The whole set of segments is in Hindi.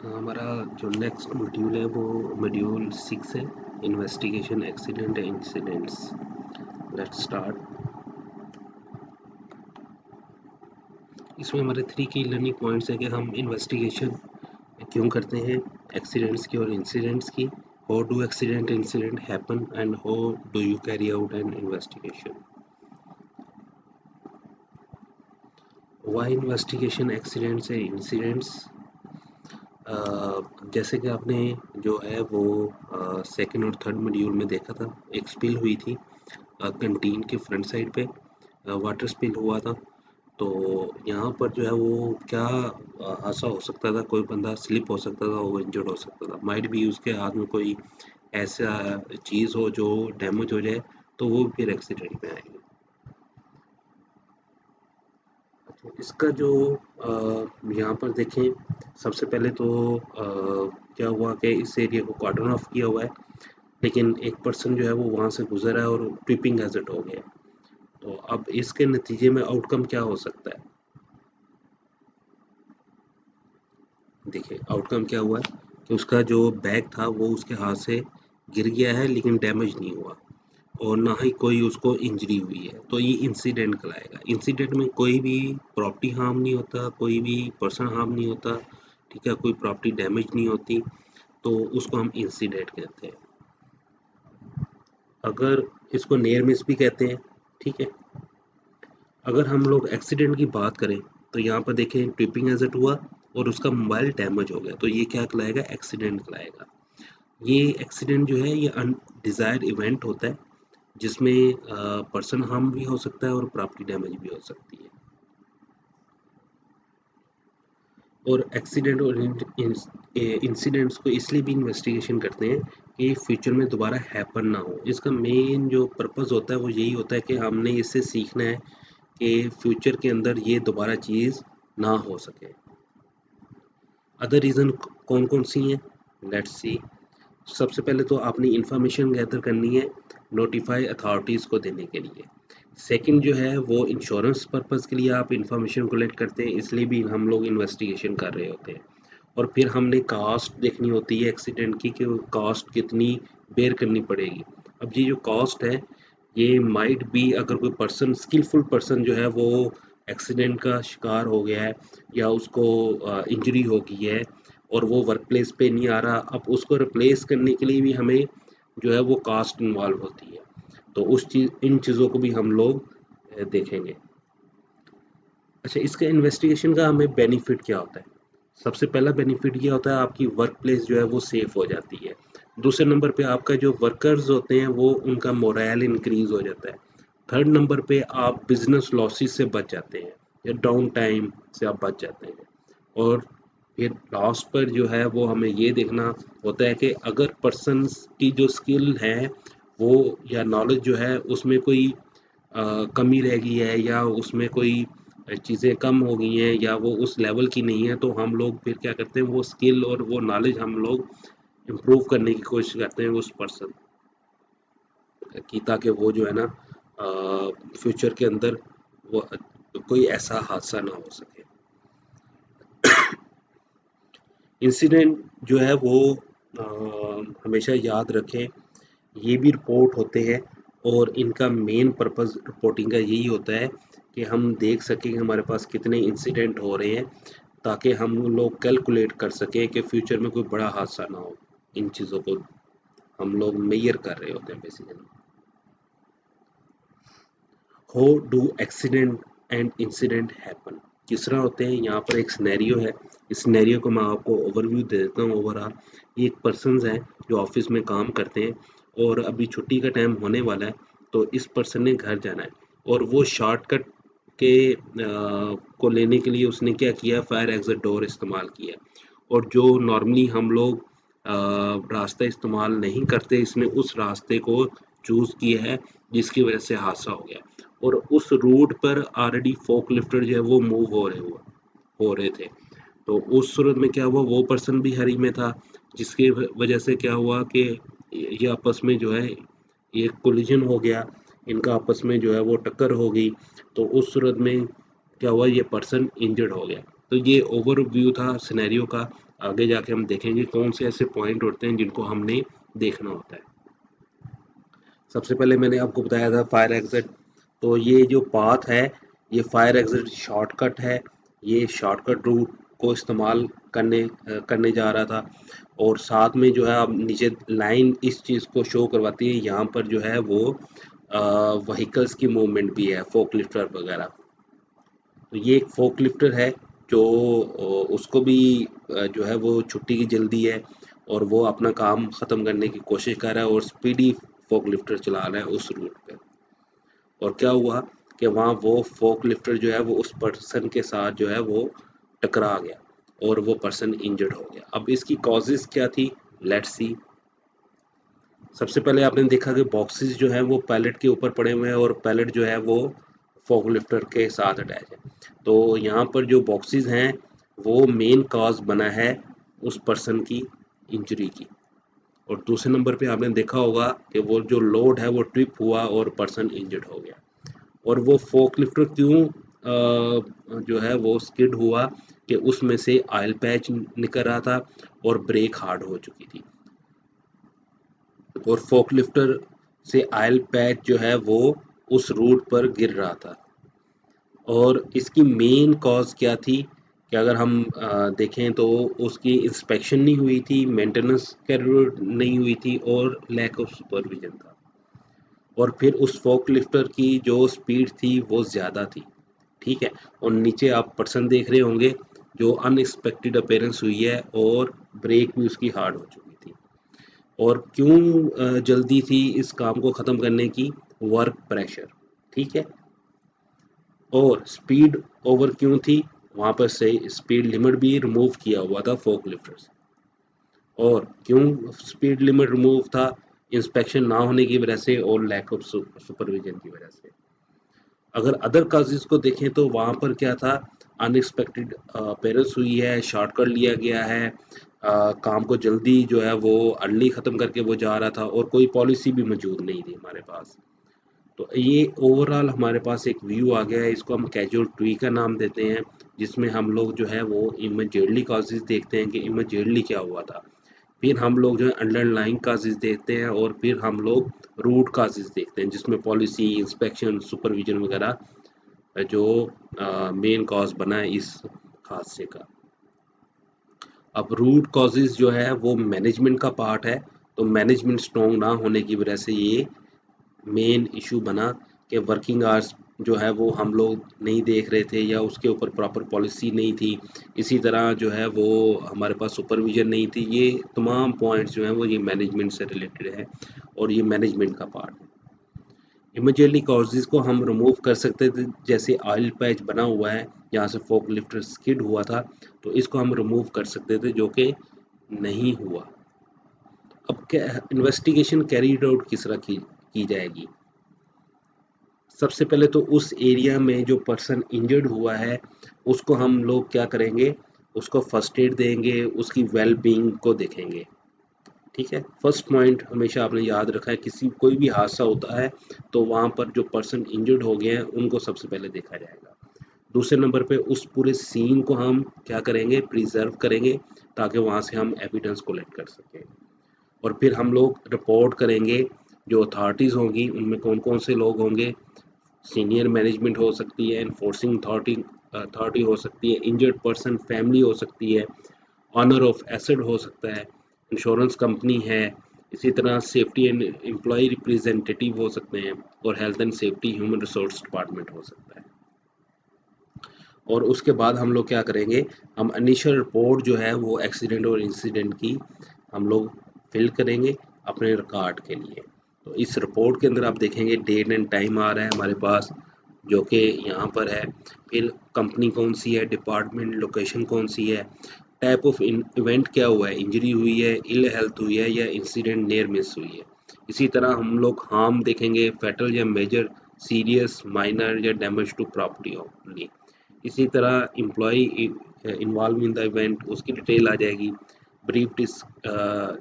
हमारा जो नेक्स्ट मॉड्यूल है वो मॉड्यूल 6 है, investigation accident incidents. Let's start. इसमें हमारे 3 की लर्निंग पॉइंट्स है कि हम इन्वेस्टिगेशन क्यों करते हैं, एक्सीडेंट्स की और इंसिडेंट्स की। How do accident incident happen and how do you carry out an investigation. Why investigation accidents and incidents. जैसे कि आपने जो है वो सेकंड और थर्ड मॉड्यूल में देखा था, एक स्पिल हुई थी कैंटीन के फ्रंट साइड पे, वाटर स्पिल हुआ था। तो यहाँ पर जो है वो क्या हादसा हो सकता था, कोई बंदा स्लिप हो सकता था, वो इंजर्ड हो सकता था, माइट भी उसके हाथ में कोई ऐसा चीज़ हो जो डैमेज हो जाए, तो वो फिर एक्सीडेंट में आएगी। अच्छा, इसका जो यहाँ पर देखें, सबसे पहले तो क्या हुआ कि इस एरिया को कॉर्डन ऑफ किया हुआ है, लेकिन एक पर्सन जो है वो वहाँ से गुजरा है और ट्रिपिंग हैजर्ड हो गया। तो अब इसके नतीजे में आउटकम क्या हो सकता है। देखिए आउटकम क्या हुआ है कि उसका जो बैग था वो उसके हाथ से गिर गया है, लेकिन डैमेज नहीं हुआ और ना ही कोई उसको इंजरी हुई है। तो ये इंसिडेंट कहलाएगा। इंसिडेंट में कोई भी प्रॉपर्टी हार्म नहीं होता, कोई भी पर्सन हार्म नहीं होता, ठीक है, कोई प्रॉपर्टी डैमेज नहीं होती, तो उसको हम इंसिडेंट कहते हैं। अगर इसको नियर मिस भी कहते हैं, ठीक है। अगर हम लोग एक्सीडेंट की बात करें तो यहाँ पर देखें ट्रिपिंग एजेंट हुआ और उसका मोबाइल डैमेज हो गया, तो ये क्या कहलाएगा, एक्सीडेंट कहलाएगा। ये एक्सीडेंट जो है ये अनडिजायर्ड इवेंट होता है, जिसमें पर्सन हार्म भी हो सकता है और प्रॉपर्टी डैमेज भी हो सकती है। और एक्सीडेंट और इंसिडेंट्स को इसलिए भी इन्वेस्टिगेशन करते हैं कि फ्यूचर में दोबारा हैपन ना हो। इसका मेन जो पर्पस होता है वो यही होता है कि हमने इससे सीखना है कि फ्यूचर के अंदर ये दोबारा चीज़ ना हो सके। अदर रीज़न कौन कौन सी हैं, लेट्स सी। सबसे पहले तो आपने इंफॉर्मेशन गैदर करनी है नोटिफाई अथॉरिटीज़ को देने के लिए। सेकंड जो है वो इंश्योरेंस पर्पस के लिए आप इंफॉर्मेशन कलेक्ट करते हैं, इसलिए भी हम लोग इन्वेस्टिगेशन कर रहे होते हैं। और फिर हमने कास्ट देखनी होती है एक्सीडेंट की, कि कास्ट कितनी बेयर करनी पड़ेगी। अब ये जो कास्ट है ये माइट बी, अगर कोई पर्सन स्किलफुल पर्सन जो है वो एक्सीडेंट का शिकार हो गया है या उसको इंजरी हो गई है और वो वर्क प्लेस पे नहीं आ रहा, अब उसको रिप्लेस करने के लिए भी हमें जो है वो कास्ट इन्वॉल्व होती है। तो उस चीज़, इन चीज़ों को भी हम लोग देखेंगे। अच्छा, इसका इन्वेस्टिगेशन का हमें बेनिफिट क्या होता है। सबसे पहला बेनिफिट ये होता है आपकी वर्क प्लेस जो है वो सेफ हो जाती है। दूसरे नंबर पे आपका जो वर्कर्स होते हैं वो उनका मोरल इंक्रीज हो जाता है। थर्ड नंबर पे आप बिजनेस लॉसेस से बच जाते हैं या डाउन टाइम से आप बच जाते हैं। और फिर लास्ट पर जो है वो हमें ये देखना होता है कि अगर पर्सन्स की जो स्किल है वो या नॉलेज जो है उसमें कोई कमी रह गई है या उसमें कोई चीज़ें कम हो गई हैं या वो उस लेवल की नहीं है, तो हम लोग फिर क्या करते हैं, वो स्किल और वो नॉलेज हम लोग इम्प्रूव करने की कोशिश करते हैं उस पर्सन की, ताकि वो जो है ना फ्यूचर के अंदर वो कोई ऐसा हादसा ना हो सके। इंसिडेंट जो है वो हमेशा याद रखें, ये भी रिपोर्ट होते हैं और इनका मेन पर्पस रिपोर्टिंग का यही होता है कि हम देख सकें कि हमारे पास कितने इंसिडेंट हो रहे हैं, ताकि हम लोग कैलकुलेट कर सकें कि फ्यूचर में कोई बड़ा हादसा ना हो। इन चीज़ों को हम लोग मेजर कर रहे होते हैं basically. How do accident and incident happen, किस तरह होते हैं। यहाँ पर एक सिनेरियो है, इस सिनेरियो को मैं आपको ओवरव्यू दे देता हूँ। ओवरऑल ये एक पर्सन है जो ऑफिस में काम करते हैं और अभी छुट्टी का टाइम होने वाला है, तो इस पर्सन ने घर जाना है और वो शॉर्टकट के को लेने के लिए उसने क्या किया, फायर एग्जिट डोर इस्तेमाल किया। और जो नॉर्मली हम लोग रास्ता इस्तेमाल नहीं करते, इसने उस रास्ते को चूज़ किया है, जिसकी वजह से हादसा हो गया। और उस रूट पर ऑलरेडी फोक लिफ्टर जो है वो मूव हो रहे थे। तो उस सूरत में क्या हुआ, वो पर्सन भी हरी में था, जिसकी वजह से क्या हुआ कि ये आपस में जो है ये कोलिजन हो गया, इनका आपस में जो है वो टक्कर हो गई। तो उस सूरत में क्या हुआ, ये पर्सन इंजर्ड हो गया। तो ये ओवरव्यू था सिनेरियो का आगे जाके हम देखेंगे कौन से ऐसे पॉइंट होते हैं जिनको हमने देखना होता है। सबसे पहले मैंने आपको बताया था फायर एग्जिट। तो ये जो पाथ है, ये फायर एग्जिट शॉर्टकट है। ये शॉर्टकट रूट को इस्तेमाल करने जा रहा था। और साथ में जो है अब नीचे लाइन इस चीज़ को शो करवाती है, यहाँ पर जो है वो व्हीकल्स की मूवमेंट भी है, फोक लिफ्टर वगैरह। तो ये एक फोक लिफ्टर है जो उसको भी जो है वो छुट्टी की जल्दी है और वो अपना काम ख़त्म करने की कोशिश कर रहा है और स्पीडी फोक लिफ्टर चला रहा है उस रूट पे। और क्या हुआ कि वहाँ वो फोक लिफ्टर जो है वो उस पर्सन के साथ जो है वो टकरा गया और वो पर्सन इंजर्ड हो गया। अब इसकी कॉजेज क्या थी, लेट्स सी। सबसे पहले आपने देखा कि बॉक्सेस जो है वो पैलेट के ऊपर पड़े हुए हैं और पैलेट जो है वो फोक लिफ्टर के साथ अटैच है। तो यहाँ पर जो बॉक्सेस हैं वो मेन कॉज बना है उस पर्सन की इंजरी की। और दूसरे नंबर पे आपने देखा होगा कि वो जो लोड है वो ट्रिप हुआ और पर्सन इंजर्ड हो गया। और वो फोक लिफ्टर क्यों जो है वो स्किड हुआ कि उसमें से ऑयल पैच निकल रहा था और ब्रेक हार्ड हो चुकी थी। और फोक लिफ्टर से ऑयल पैच जो है वो उस रूट पर गिर रहा था। और इसकी मेन कॉज क्या थी कि अगर हम देखें तो उसकी इंस्पेक्शन नहीं हुई थी, मेंटेनेंस नहीं हुई थी और लैक ऑफ सुपरविजन था। और फिर उस फोक लिफ्टर की जो स्पीड थी वो ज़्यादा थी, ठीक है। और नीचे आप पर्सन देख रहे होंगे जो अनएक्सपेक्टेड अपीयरेंस हुई है और ब्रेक भी उसकी हार्ड हो चुकी थी। और क्यों जल्दी थी इस काम को ख़त्म करने की, वर्क प्रेशर, ठीक है। और स्पीड ओवर क्यों थी, वहाँ पर से स्पीड लिमिट भी रिमूव किया हुआ था फोक लिफ्टर से। और क्यों स्पीड लिमिट रिमूव था, इंस्पेक्शन ना होने की वजह से और लैक ऑफ सुपरविजन की वजह से। अगर अदर काजेज को देखें तो वहाँ पर क्या था, अनएक्सपेक्टेड पेरेंट्स हुई है, शॉर्टकट लिया गया है, काम को जल्दी जो है वो अर्ली ख़त्म करके वो जा रहा था और कोई पॉलिसी भी मौजूद नहीं थी हमारे पास। तो ये ओवरऑल हमारे पास एक व्यू आ गया है, इसको हम कैजुअल ट्री का नाम देते हैं, जिसमें हम लोग जो है वो इमीडिएटली काजेज देखते हैं कि इमीडिएटली क्या हुआ था। फिर हम लोग जो है अंडरलाइन काजेज देखते हैं और फिर हम लोग रूट काजेज देखते हैं जिसमें पॉलिसी, इंस्पेक्शन, सुपरविजन वगैरह जो मेन कॉज बना है इस हादसे का। अब रूट कॉजेज जो है वो मैनेजमेंट का पार्ट है। तो मैनेजमेंट स्ट्रॉन्ग ना होने की वजह से ये मेन इशू बना कि वर्किंग आवर्स जो है वो हम लोग नहीं देख रहे थे या उसके ऊपर प्रॉपर पॉलिसी नहीं थी। इसी तरह जो है वो हमारे पास सुपरविजन नहीं थी। ये तमाम पॉइंट्स जो हैं वो ये मैनेजमेंट से रिलेटेड है और ये मैनेजमेंट का पार्ट है। इमीडिएटली कॉजेज को हम रिमूव कर सकते थे, जैसे ऑयल पैच बना हुआ है जहाँ से फोक लिफ्टर स्किड हुआ था, तो इसको हम रिमूव कर सकते थे जो कि नहीं हुआ। अब क्या इन्वेस्टिगेशन कैरीड आउट किस तरह की जाएगी। सबसे पहले तो उस एरिया में जो पर्सन इंजर्ड हुआ है उसको हम लोग क्या करेंगे, उसको फर्स्ट एड देंगे, उसकी वेल बीइंग को देखेंगे, ठीक है। फर्स्ट पॉइंट हमेशा आपने याद रखा है, किसी कोई भी हादसा होता है तो वहाँ पर जो पर्सन इंजर्ड हो गए हैं उनको सबसे पहले देखा जाएगा। दूसरे नंबर पे उस पूरे सीन को हम क्या करेंगे, प्रिजर्व करेंगे ताकि वहाँ से हम एविडेंस कलेक्ट कर सकें। और फिर हम लोग रिपोर्ट करेंगे, जो अथॉरिटीज़ होंगी उनमें कौन कौन से लोग होंगे, सीनियर मैनेजमेंट हो सकती है, इन्फोर्सिंग अथॉरिटी हो सकती है, इंजर्ड पर्सन फैमिली हो सकती है, ऑनर ऑफ एसेट हो सकता है, इंश्योरेंस कंपनी है, इसी तरह सेफ्टी एंड एम्प्लॉय रिप्रेजेंटेटिव हो सकते हैं और health and safety human resource department हो सकता है। और उसके बाद हम लोग क्या करेंगे, हम इनिशियल रिपोर्ट जो है वो एक्सीडेंट और इंसिडेंट की हम लोग फिल करेंगे अपने रिकॉर्ड के लिए। तो इस रिपोर्ट के अंदर आप देखेंगे डेट एंड टाइम आ रहा है हमारे पास जो कि यहाँ पर है। फिर कंपनी कौन सी है, डिपार्टमेंट, लोकेशन कौन सी है, टाइप ऑफ इवेंट क्या हुआ है, इंजरी हुई है, इल हेल्थ हुई है या इंसिडेंट नियर मिस हुई है। इसी तरह हम लोग हार्म देखेंगे, फेटल या मेजर, सीरियस, माइनर या डैमेज टू प्रॉपर्टी ओनली। इसी तरह employ involve in the event उसकी डिटेल आ जाएगी, ब्रीफ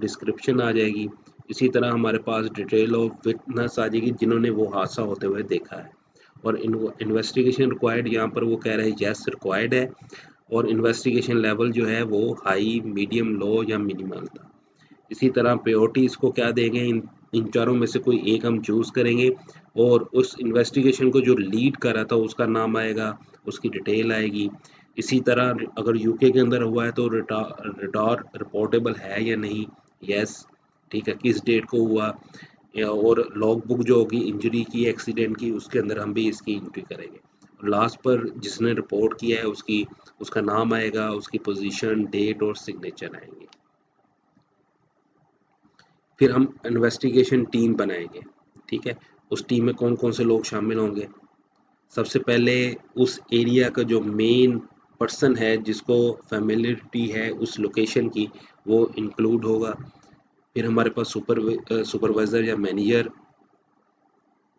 डिस्क्रिप्शन आ जाएगी। इसी तरह हमारे पास डिटेल ऑफ विटनेस आ जाएगी जिन्होंने वो हादसा होते हुए देखा है। और इन्वेस्टिगेशन रिक्वायर्ड, यहाँ पर वो कह रहे हैं यस रिक्वायर्ड है। और इन्वेस्टिगेशन लेवल जो है वो हाई, मीडियम, लो या मिनिमल था। इसी तरह प्रायोरिटी इसको क्या देंगे, इन चारों में से कोई एक हम चूज करेंगे और उस इन्वेस्टिगेशन को जो लीड कर रहा था उसका नाम आएगा, उसकी डिटेल आएगी। इसी तरह अगर यूके के अंदर हुआ है तो रिटॉर रिपोर्टेबल है या नहीं, यस, ठीक है, किस डेट को हुआ, और लॉग बुक जो होगी इंजरी की, एक्सीडेंट की, उसके अंदर हम भी इसकी एंट्री करेंगे। और लास्ट पर जिसने रिपोर्ट किया है उसका नाम आएगा, उसकी पोजीशन, डेट और सिग्नेचर आएंगे। फिर हम इन्वेस्टिगेशन टीम बनाएंगे, ठीक है। उस टीम में कौन कौन से लोग शामिल होंगे? सबसे पहले उस एरिया का जो मेन पर्सन है जिसको फैमिलियरिटी है उस लोकेशन की, वो इंक्लूड होगा। फिर हमारे पास सुपरवाइजर या मैनेजर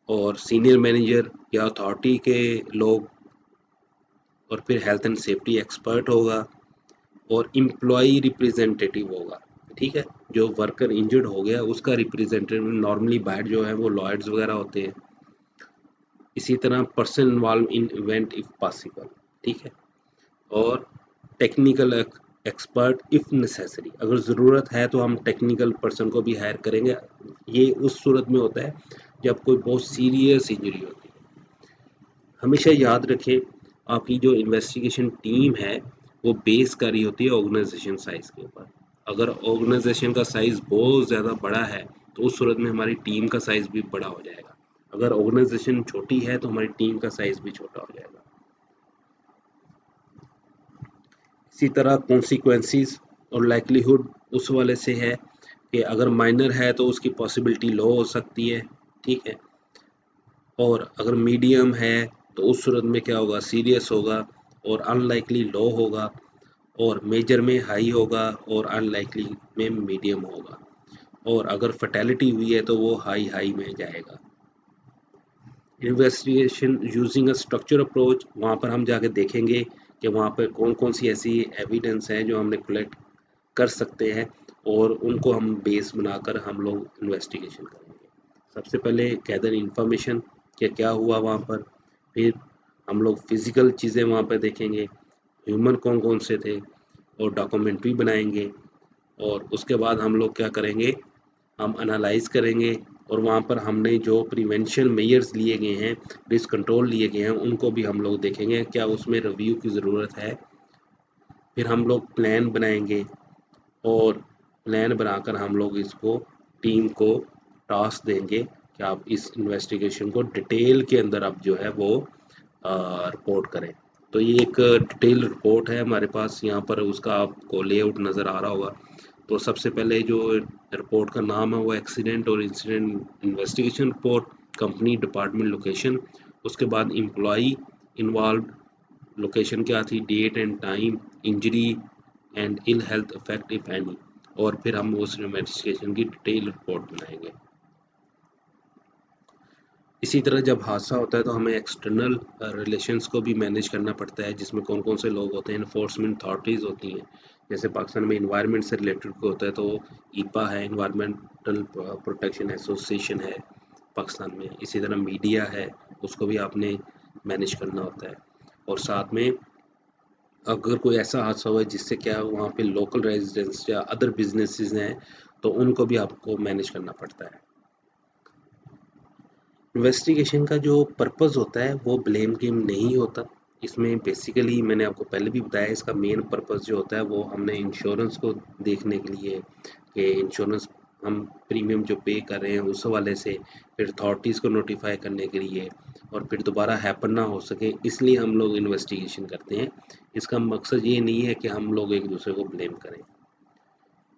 और सीनियर मैनेजर या अथॉरिटी के लोग, और फिर हेल्थ एंड सेफ्टी एक्सपर्ट होगा और एम्प्लॉय रिप्रेजेंटेटिव होगा, ठीक है। जो वर्कर इंजर्ड हो गया उसका रिप्रेजेंटेटिव, नॉर्मली बाहर जो है वो लॉयर्स वगैरह होते हैं। इसी तरह person involve in event if possible, ठीक है। और टेक्निकल एक्सपर्ट इफ नेसेसरी, अगर ज़रूरत है तो हम टेक्निकल पर्सन को भी हायर करेंगे। ये उस सूरत में होता है जब कोई बहुत सीरियस इंजरी होती है। हमेशा याद रखें, आपकी जो इन्वेस्टिगेशन टीम है वो बेस कर रही होती है ऑर्गेनाइजेशन साइज के ऊपर। अगर ऑर्गेनाइजेशन का साइज बहुत ज़्यादा बड़ा है तो उस सूरत में हमारी टीम का साइज भी बड़ा हो जाएगा। अगर ऑर्गेनाइजेशन छोटी है तो हमारी टीम का साइज भी छोटा हो जाएगा। इसी तरह कॉन्सिक्वेंसीज और लाइक्लीहुड उस वाले से है कि अगर माइनर है तो उसकी पॉसिबिलिटी लो हो सकती है, ठीक है। और अगर मीडियम है तो उस सूरत में क्या होगा, सीरियस होगा, और अनलाइकली लो होगा, और मेजर में हाई होगा, और अनलाइकली में मीडियम होगा, और अगर फर्टेलिटी हुई है तो वो हाई हाई में जाएगा। Investigation using a structure approach, वहाँ पर हम जाके देखेंगे कि वहाँ पर कौन कौन सी ऐसी एविडेंस है जो हमने कलेक्ट कर सकते हैं, और उनको हम बेस बनाकर हम लोग इन्वेस्टिगेशन करेंगे। सबसे पहले गैदर इंफॉर्मेशन कि क्या हुआ वहाँ पर। फिर हम लोग फिजिकल चीज़ें वहाँ पर देखेंगे, ह्यूमन कौन कौन से थे, और डॉक्यूमेंट्री बनाएंगे। और उसके बाद हम लोग क्या करेंगे, हम एनालाइज करेंगे, और वहाँ पर हमने जो प्रिवेंशन मेजर्स लिए गए हैं, रिस्क कंट्रोल लिए गए हैं, उनको भी हम लोग देखेंगे क्या उसमें रिव्यू की ज़रूरत है। फिर हम लोग प्लान बनाएंगे, और प्लान बनाकर हम लोग इसको टीम को टास्क देंगे कि आप इस इन्वेस्टिगेशन को डिटेल के अंदर आप जो है वो रिपोर्ट करें। तो ये एक डिटेल रिपोर्ट है हमारे पास, यहाँ पर उसका आपको लेआउट नज़र आ रहा होगा। तो सबसे पहले जो रिपोर्ट का नाम है वो एक्सीडेंट और incident investigation report, company, department, location. उसके बाद एम्प्लॉई इन्वॉल्व, लोकेशन क्या थी, date and time, injury and ill health effect if any. और फिर हम उस इन्वेस्टिगेशन की डिटेल रिपोर्ट बनाएंगे। इसी तरह जब हादसा होता है तो हमें एक्सटर्नल रिलेशंस को भी मैनेज करना पड़ता है, जिसमें कौन कौन से लोग होते हैं। इन्फोर्समेंट अथॉरिटीज़ होती हैं, जैसे पाकिस्तान में इन्वायरमेंट से रिलेटेड होता है तो ईपा है, इन्वायरमेंटल प्रोटेक्शन एसोसिएशन है पाकिस्तान में। इसी तरह मीडिया है, उसको भी आपने मैनेज करना होता है। और साथ में अगर कोई ऐसा हादसा हुआ है जिससे क्या वहाँ पे लोकल रेजिडेंट्स या अदर बिजनेसेस हैं तो उनको भी आपको मैनेज करना पड़ता है। इन्वेस्टिगेशन का जो पर्पस होता है वो ब्लेम गेम नहीं होता। इसमें बेसिकली मैंने आपको पहले भी बताया, इसका मेन पर्पस जो होता है वो हमने इंश्योरेंस को देखने के लिए, कि इंश्योरेंस हम प्रीमियम जो पे कर रहे हैं उस हवाले से, फिर अथॉरिटीज़ को नोटिफाई करने के लिए, और फिर दोबारा हैपन ना हो सके, इसलिए हम लोग इन्वेस्टिगेशन करते हैं। इसका मकसद ये नहीं है कि हम लोग एक दूसरे को ब्लेम करें।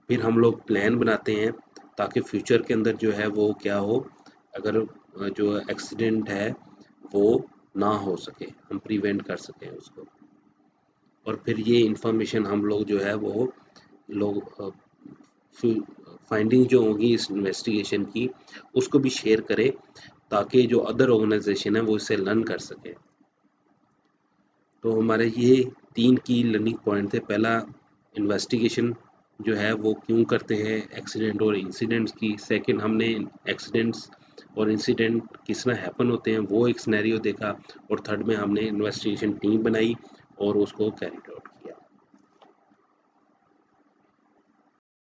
फिर हम लोग प्लान बनाते हैं ताकि फ्यूचर के अंदर जो है वो क्या हो, अगर जो एक्सीडेंट है वो ना हो सके, हम प्रिवेंट कर सकें उसको। और फिर ये इंफॉर्मेशन हम लोग जो है वो लोग फाइंडिंग जो होगी इस इन्वेस्टिगेशन की उसको भी शेयर करें, ताकि जो अदर ऑर्गेनाइजेशन है वो इससे लर्न कर सके। तो हमारे ये 3 की लर्निंग पॉइंट थे। पहला, इन्वेस्टिगेशन जो है वो क्यों करते हैं एक्सीडेंट और इंसिडेंट्स की। सेकंड, हमने एक्सीडेंट्स और इंसिडेंट किस तरह हैपन होते हैं वो एक सिनेरियो देखा। और थर्ड में हमने इन्वेस्टिगेशन टीम बनाई और उसको कैरी आउट